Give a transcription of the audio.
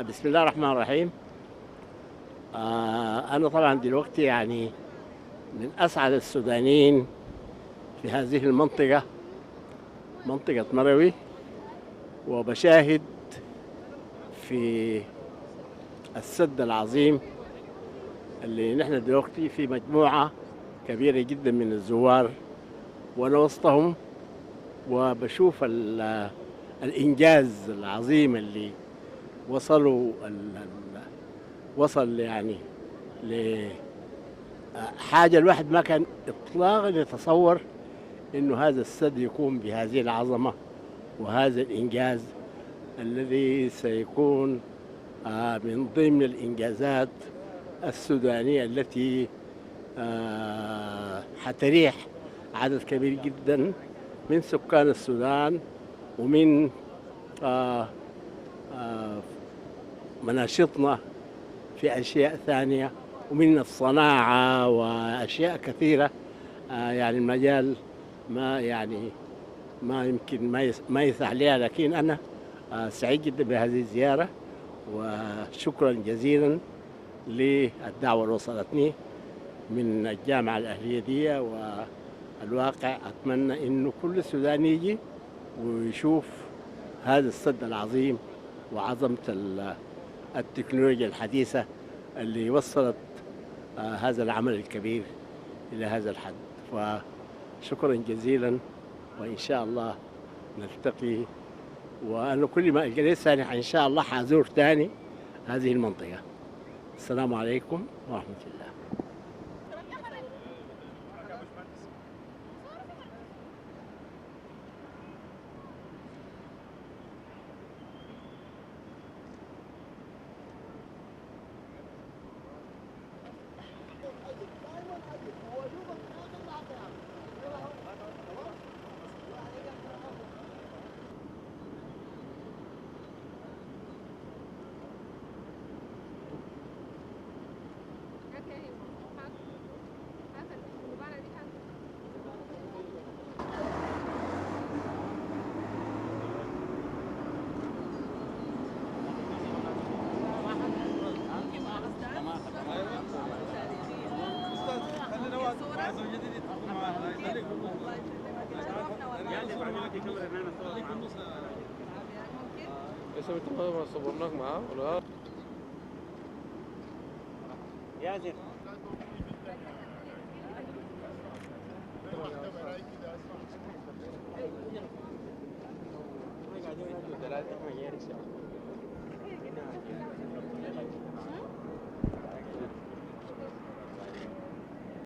بسم الله الرحمن الرحيم. أنا طبعا دلوقتي يعني من أسعد السودانيين في هذه المنطقة، منطقة مروي، وبشاهد في السد العظيم اللي نحن دلوقتي في مجموعة كبيرة جدا من الزوار وأنا وسطهم، وبشوف الإنجاز العظيم اللي وصل يعني لحاجة الواحد ما كان إطلاقا يتصور إنه هذا السد يكون بهذه العظمة وهذا الإنجاز الذي سيكون من ضمن الإنجازات السودانية التي حتريح عدد كبير جدا من سكان السودان ومن مناشطنا في أشياء ثانية ومن الصناعة وأشياء كثيرة. يعني المجال ما يمكن ما يسع لها، لكن أنا سعيد جدا بهذه الزيارة، وشكرا جزيلا للدعوة اللي وصلتني من الجامعة الأهلية دي. والواقع أتمنى إنه كل سوداني يجي ويشوف هذا السد العظيم وعظمة التكنولوجيا الحديثة اللي وصلت هذا العمل الكبير إلى هذا الحد. فشكرا جزيلا، وإن شاء الله نلتقي، وأنا كل ما أجلس ثاني إن شاء الله حازور ثاني هذه المنطقة. السلام عليكم ورحمة الله. صورناك معاه ولا ياسر؟ قاعدين